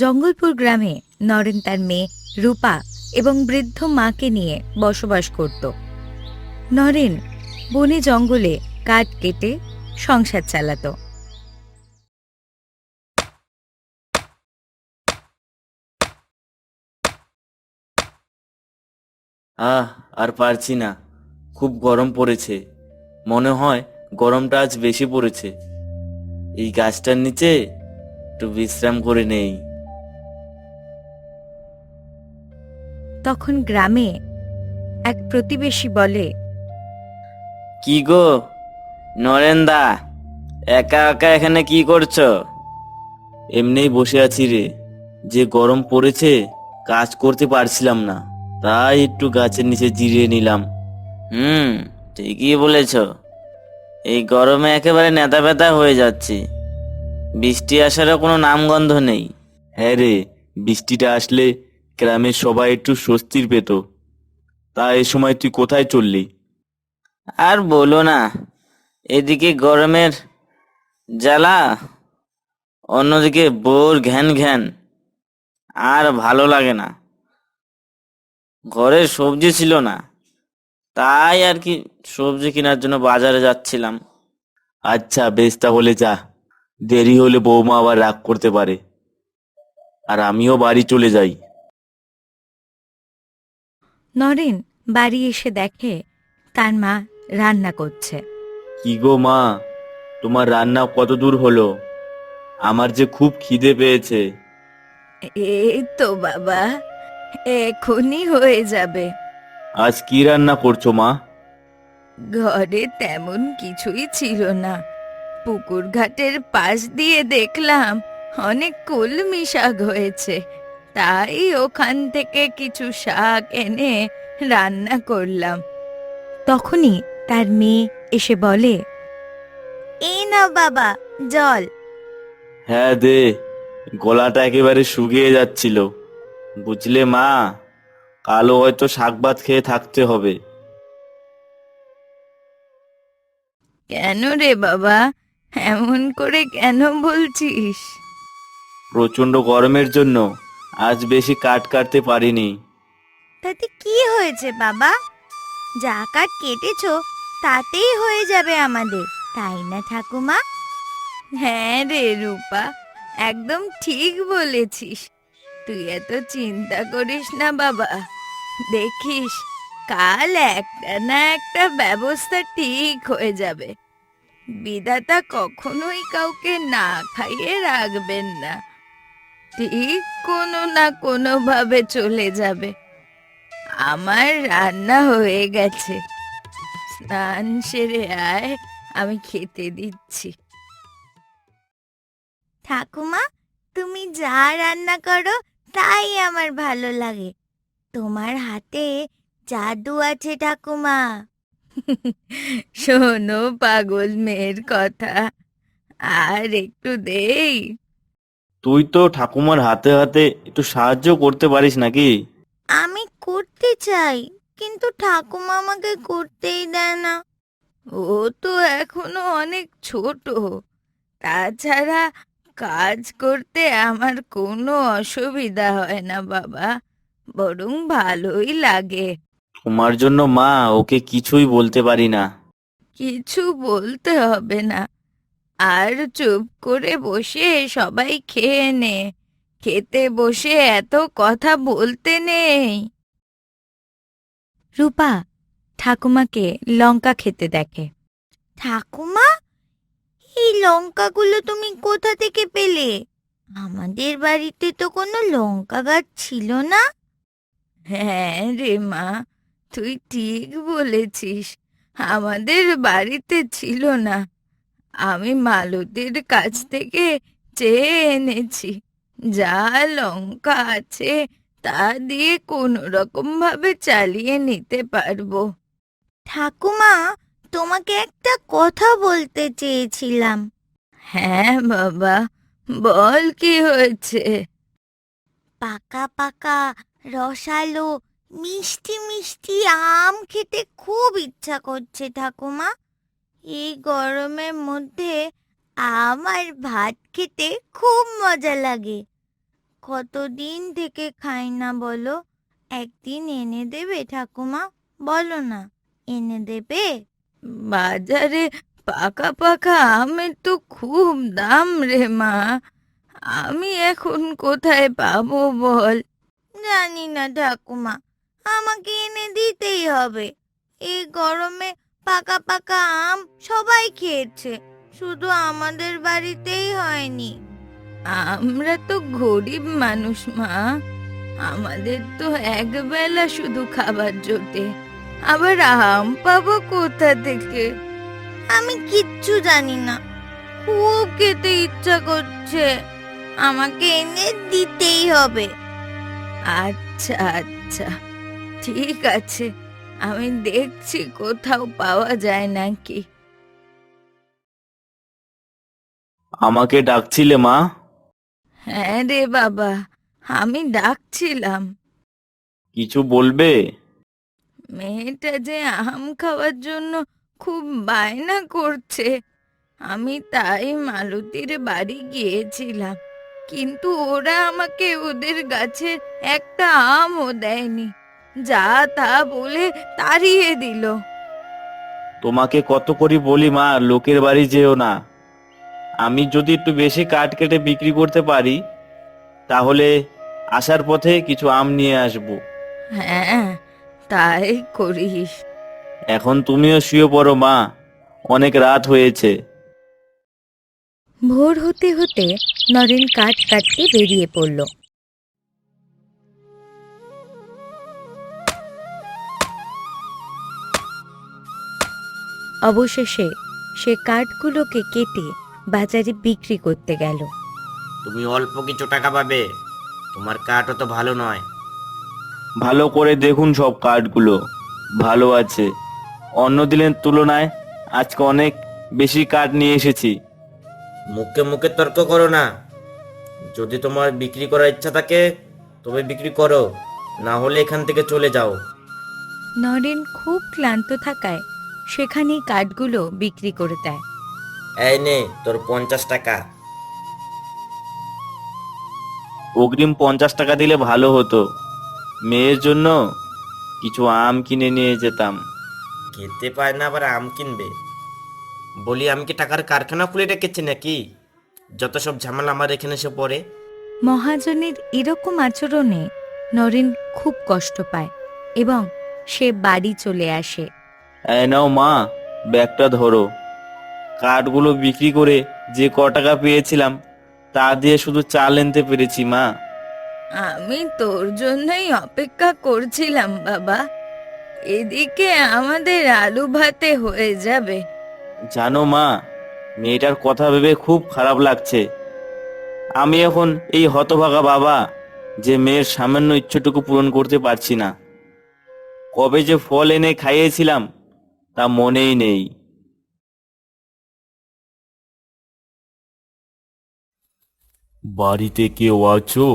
জঙ্গলপুর গ্রামে নরেন তার মেয়ে রূপা এবং বৃদ্ধ মাকে নিয়ে বসবাস করত। নরেন বনে জঙ্গলে কাঠ কেটে সংসার চালাতো। আর পারছি না, খুব গরম পড়েছে। মনে হয় গরমটা আজ বেশি পড়েছে। এই গাছটার নিচে একটু বিশ্রাম করে নেই। তখন গ্রামে এক প্রতিবেশী বলে, কি গো নরেন্দা, একা একা এখানে কি করছো? এমনিই বসে আছি রে, যে গরম পড়েছে কাজ করতে পারছিলাম না, তাই একটু গাছের নিচে জিরিয়ে নিলাম। ঠিকই বলেছ, এই গরমে একেবারে নেতা ব্যথা হয়ে যাচ্ছে। বৃষ্টি আসারও কোনো নামগন্ধ নেই। হ্যাঁ রে, বৃষ্টিটা আসলে গ্রামের সবাই একটু স্বস্তির পেত। তা এ সময় তুই কোথায় চললি? আর বলো না, এদিকে গরমের জ্বালা, অন্যদিকে বোর ঘ্যান ঘ্যান, আর ভালো লাগে না। ঘরে সবজি ছিল না, তাই আর কি সবজি কেনার জন্য বাজারে যাচ্ছিলাম। আচ্ছা বেশ, তাহলে যা, দেরি হলে বৌমা আবার রাগ করতে পারে। আর আমিও বাড়ি চলে যাই। নরেন বাড়ি এসে দেখে তার মা রান্না করছে। কি গো মা, তোমার রান্না কত দূর হলো? আমার যে খুব খিদে পেয়েছে। এই তো বাবা, এখনই হয়ে যাবে। আজ কি রান্না করছো মা? ঘরে তেমন কিছুই ছিল না। পুকুর ঘাটের পাশ দিয়ে দেখলাম অনেক কলমি শাক হয়েছে, তাই ওখান থেকে কিছু শাক এনে রান্না করলাম। তখনই তার মেয়ে এসে বলে, এই নাও বাবা জল। হ্যাঁ দে, গলাটা একেবারে শুকিয়ে যাচ্ছিল। বুঝলে মা, কালও হয়তো শাক ভাত খেয়ে থাকতে হবে। কেন রে বাবা, এমন করে কেন বলছিস? প্রচন্ড গরমের জন্য আজ বেশি কাঠ কাটতে পারিনি। তাতে কি হয়েছে বাবা? যা কাঠ কেটেছো তাতেই হয়ে যাবে আমাদের, তাই না ঠাকুমা? হ্যাঁ রে রূপা, একদম ঠিক বলেছিস। তুই এত চিন্তা করিস না বাবা, দেখিস কাল একটা না একটা ব্যবস্থা ঠিক হয়ে যাবে। বিধাতা কখনোই কাউকে না খাইয়ে রাখবেন না, ঠিক কোনো না কোনো ভাবে চলে যাবে। আমার রান্না হয়ে গেছে, স্নান সেরে আয়, আমি খেতে দিচ্ছি। ঠাকুমা, তুমি যা রান্না করো তাই আমার ভালো লাগে। তোমার হাতে জাদু আছে ঠাকুমা। শোনো পাগল মেয়ের কথা, আর একটু দেই। তুই তো ঠাকুমার হাতে হাতে একটু সাহায্য করতে পারিস নাকি? আমি করতে চাই, কিন্তু ঠাকুমা আমাকে করতেই দেয় না। ও তো এখনো অনেক ছোট। তাছাড়া কাজ করতে আমার কোনো অসুবিধা হয় না বাবা, বরং ভালোই লাগে। তোমার জন্য মা ওকে কিছুই বলতে পারি না। কিছু বলতে হবে না, আর চুপ করে বসে সবাই খেয়ে নে। খেতে বসে এত কথা বলতে নেই। রূপা ঠাকুমাকে লঙ্কা খেতে দেখে। ঠাকুমা, এই লঙ্কাগুলো তুমি কোথা থেকে পেলে? আমাদের বাড়িতে তো কোনো লঙ্কা গাছ ছিল না। হ্যাঁ রে মা, তুই ঠিক বলেছিস, আমাদের বাড়িতে ছিল না। আমি মালতীর কাছ থেকে চেয়ে এনেছি। যা লঙ্কা আছে তা দিয়ে কোনো রকম ভাবে চালিয়ে নিতে পারবো। ঠাকুমা, তোমাকে একটা কথা বলতে চেয়েছিলাম। হ্যাঁ বাবা, বল কি হয়েছে? পাকা পাকা রসালো মিষ্টি মিষ্টি আম খেতে খুব ইচ্ছা করছে ঠাকুমা। এই গরমের মধ্যে আম আর ভাত খেতে খুব মজা লাগে। কতদিন থেকে খাই না বলো? একদিন এনে দেবে ঠাকুমা? বলো না, এনে দেবে? বাজারে পাকা পাকা আমের তো খুব দাম রে মা। আমি এখন কোথায় পাবো বল? জানি না ঠাকুমা, আমাকে এনে দিতেই হবে। এই গরমে পাকা পাকা আম সবাই খেয়েছে, শুধু আমাদের বাড়িতেই হয়নি। আমরা তো গরিব মানুষ মা, আমাদের তো একবেলা শুধু খাবার জোটে, আবার আম পাবো কোথা থেকে? আমি কিচ্ছু জানি না, খুব খেতে ইচ্ছা করছে, আমাকে এনে দিতেই হবে। আচ্ছা আচ্ছা, ঠিক আছে, আমি দেখছি কোথাও পাওয়া যায় নাকি। আমাকে ডাকছিলে মা? হ্যাঁ রে বাবা, আমি ডাকছিলাম। কিছু বলবে? মেয়েটা যে আম খাওয়ার জন্য খুব বায়না করছে, আমি তাই মালতীর বাড়ি গিয়েছিলাম, কিন্তু ওরা আমাকে ওদের গাছের একটা আমও দেয়নি, যা তা বলে তাড়িয়ে দিল। তোমাকে কত করে বলি মা, লোকের বাড়ি যেও না। আমি যদি একটু বেশি কাঠ কেটে বিক্রি করতে পারি, তাহলে আসার পথে কিছু আম নিয়ে আসবো। হ্যাঁ, তাই করিস। এখন তুমিও শুয়ে পড়ো মা, অনেক রাত হয়েছে। ভোর হতে হতে নরেন কাঠ কাটতে বেরিয়ে পড়ল। অবশেষে সে কাঠগুলোকে কেটে বাজারে বিক্রি করতে গেল। তুমি অল্প কিছু টাকা পাবে, তোমার কাঠও তো ভালো নয়। ভালো করে দেখুন, সব কাঠগুলো ভালো আছে। অন্য দিনের তুলনায় আজকে অনেক বেশি কাঠ নিয়ে এসেছি। মুখে মুখে তর্ক করো না। যদি তোমার বিক্রি করার ইচ্ছা থাকে তবে বিক্রি করো, না হলে এখান থেকে চলে যাও। নরেন খুব ক্লান্ত থাকায় সেখানেই কাঠগুলো বিক্রি করে দেয়। এই নে তোর 50 টাকা। অগ্রিম 50 টাকা দিলে ভালো হতো, মেয়ের জন্য কিছু আম কিনে নিয়ে যেতাম। খেতে পায় না আবার আম কিনবে? বলি আমি কি টাকার কারখানা খুলে রেখেছি নাকি? যত সব ঝামেলা আমার এখানে এসে পড়ে। মহাজনের এরকম আচরণে নরেন খুব কষ্ট পায় এবং সে বাড়ি চলে আসে। এই নাও মা, ব্যাগটা ধরো। কাঠগুলো বিক্রি করে যে টাকা পেয়েছিলাম তা দিয়ে শুধু চাল আনতে পেরেছি মা। আমি তোর জন্যই অপেক্ষা করছিলাম বাবা, এদিকে আমাদের আলু ভাতে হয়ে যাবে। জানো মা, মেয়েটার কথা ভেবে খুব খারাপ লাগছে। আমি এখন এই হতভাগা বাবা, যে মেয়ের সামান্য ইচ্ছেটুকু পূরণ করতে পারছি না। কবে যে ফল এনে খাইয়েছিলাম তা মনেই নেই। বাড়িতে কেউ আছো?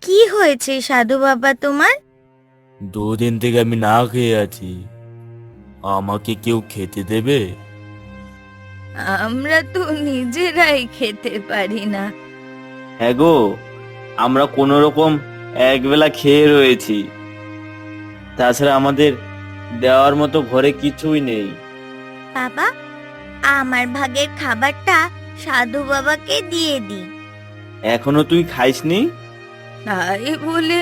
কি হয়েছে সাধু বাবা তোমার? দুদিন থেকে আমি না খেয়ে আছি, আমাকে কেউ খেতে দেবে? আমরা তো নিজেরাই খেতে পারি না। হ্যাঁ গো, আমরা কোনো রকম একবেলা খেয়ে রয়েছি, তাছাড়া আমাদের দেওয়ার মতো ঘরে কিছুই নেই। বাবা, আমার ভাগের খাবারটা সাধু বাবাকে দিয়ে দি। এখনো তুই খাইসনি? তাই বলে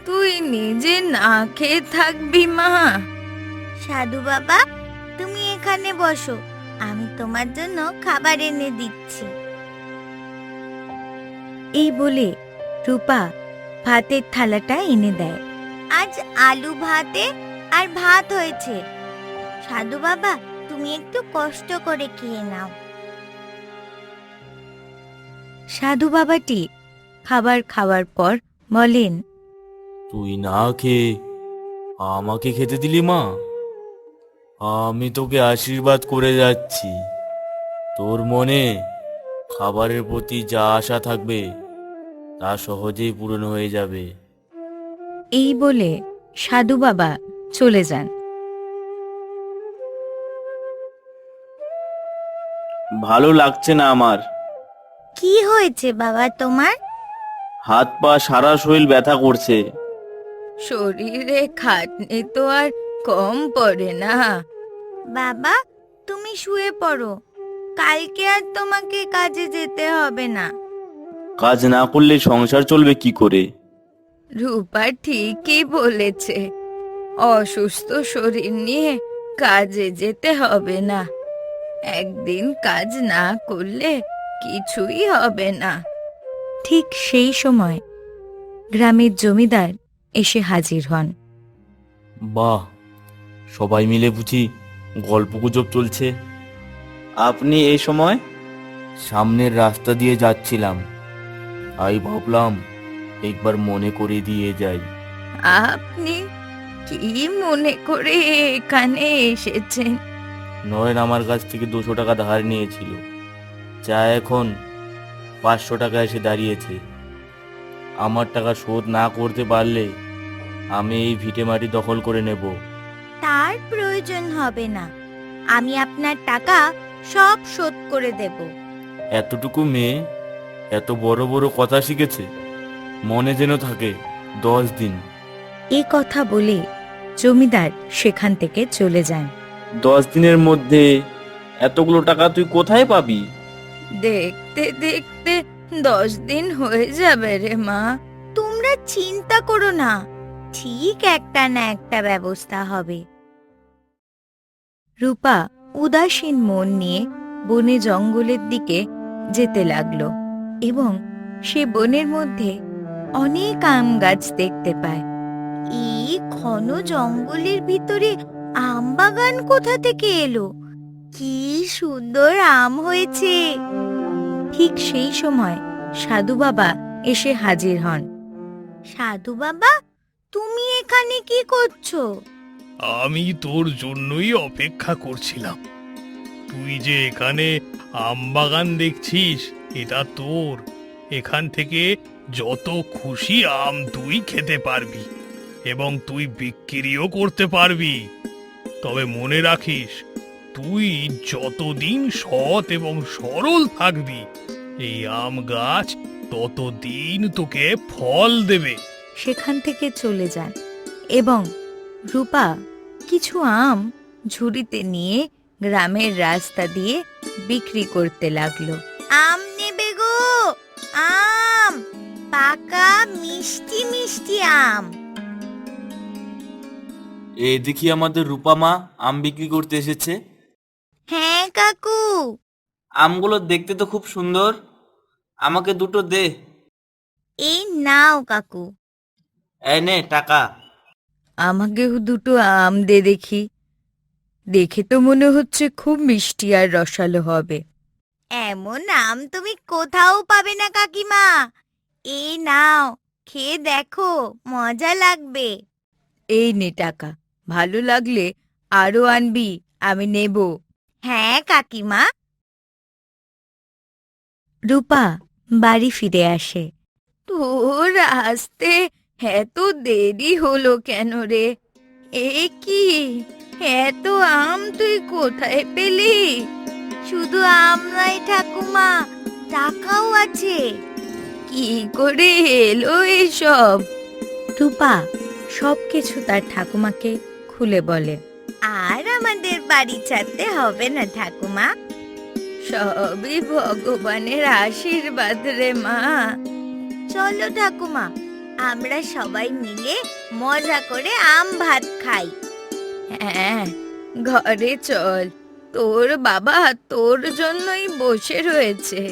তুই নিজে না খেয়ে থাকবি মা? সাধু বাবা, তুমি এখানে বসো, আমি তোমার জন্য খাবার এনে দিচ্ছি। এই বলে রূপা ভাতের থালাটা এনে দেয়। আজ আলু ভাতে আর ভাত হয়েছে, সাধু বাবা তুমি একটু কষ্ট করে খেয়ে নাও। সাধু বাবাটি খাবার খাওয়ার পর বলেন, তুই না খেয়ে আমাকে খেতে দিলি মা? আমি তোকে আশীর্বাদ করে যাচ্ছি, তোর মনে খাবারের প্রতি যা আশা থাকবে তা সহজেই পূরণ হয়ে যাবে। এই বলে সাধু বাবা চলে যান। ভালো লাগছে না আমার। কি হয়েছে বাবা তোমার? হাত পা সারা শরীর ব্যথা করছে। শরীরে খাটনি তো আর কম পড়ে না। বাবা, তুমি শুয়ে পড়ো, কালকে আর তোমাকে কাজে যেতে হবে না। কাজ না করলে সংসার চলবে কি করে? রূপা ঠিকই বলেছে, অসুস্থ শরীর নিয়ে কাজে যেতে হবে না। একদিন কাজ না করলে কিছুই হবে না। ঠিক সেই সময় গ্রামের জমিদার এসে হাজির হন। বাহ, সবাই মিলে বুঝি গল্পগুজব চলছে। আপনি এই সময়? সামনের রাস্তা দিয়ে যাচ্ছিলাম, তাই ভাবলাম একবার মনে করে দিয়ে যাই। আপনি কি মনে করে এখানে এসেছেন? নরেন আমার কাছ থেকে 200 টাকা ধার নিয়েছিল, যা এখন 500 টাকা এসে দাঁড়িয়েছে। আমার টাকা শোধ না করতে পারলে আমি এই ভিটে মাটি দখল করে নেব। তার প্রয়োজন হবে না, আমি আপনার টাকা সব শোধ করে দেব। এতটুকু মেয়ে এত বড় বড় কথা শিখেছে, মনে যেন থাকে 10 দিন। এই কথা বলে জমিদার সেখান থেকে চলে যান। 10 দিনের মধ্যে এতগুলো টাকা তুই কোথায় পাবি? দেখতে দেখতে 10 দিন হয়ে যাবে রে মা। তোমরা চিন্তা করো না, ঠিক একটা না একটা ব্যবস্থা হবে। রূপা উদাসীন মন নিয়ে বনে জঙ্গলের দিকে যেতে লাগলো এবং সে বনের মধ্যে অনেক আম গাছ দেখতে পায়। এই ঘন জঙ্গলের ভিতরে আম বাগান কোথা থেকে এলো? কি সুন্দর আম হয়েছে! ঠিক সেই সময় সাধু বাবা এসে হাজির হন। সাধু বাবা, তুমি এখানে কি করছো? আমি তোর জন্যই অপেক্ষা করছিলাম। তুই যে এখানে আম বাগান দেখছিস, এটা তোর। এখান থেকে যত খুশি আম তুই খেতে পারবি এবং তুই বিক্রিও করতে পারবি। তবে মনে রাখিস, তুই যতদিন সৎ এবং সরল থাকবি, এই আম গাছ ততদিন তোকে ফল দেবে। সেখান থেকে চলে যান এবং রূপা কিছু আম ঝুড়িতে নিয়ে গ্রামের রাস্তা দিয়ে বিক্রি করতে লাগলো। আম নেবে গো, আম, পাকা মিষ্টি মিষ্টি আম। এই দেখি আমাদের রূপা মা আম বিক্রি করতে এসেছে। হ্যাঁ কাকু। আমগুলো দেখতে তো খুব সুন্দর, আমাকে দুটো দে। এই নাও কাকু। এই নে টাকা। আমাকেও দুটো আম দে দেখি, দেখে তো মনে হচ্ছে খুব মিষ্টি আর রসালো হবে। এমন আম তুমি কোথাও পাবে না কাকিমা, এই নাও, খেয়ে দেখো, মজা লাগবে। এই নে টাকা, ভালো লাগলে আরো আনবি, আমি নেব। হ্যাঁ কাকিমা। রূপা বাড়ি ফিরে আসে। তোর আসতে এত দেরি হলো কেন রে? এ কি, এত আম তুই কোথায় পেলি? শুধু আম নয় ঠাকুমা, টাকাও আছে। কি করে এলো এসব? রূপা সবকিছু তার ঠাকুমাকে খুলে বলে। আর আমাদের বাড়ি ছাড়তে হবে না ঠাকুমা, সবই ভগবানের আশীর্বাদ রে মা। চলো ঠাকুমা, আমরা সবাই মিলে মজা করে আম ভাত খাই। হ্যাঁ, ঘরে চল, তোর বাবা তোর জন্যই বসে রয়েছে।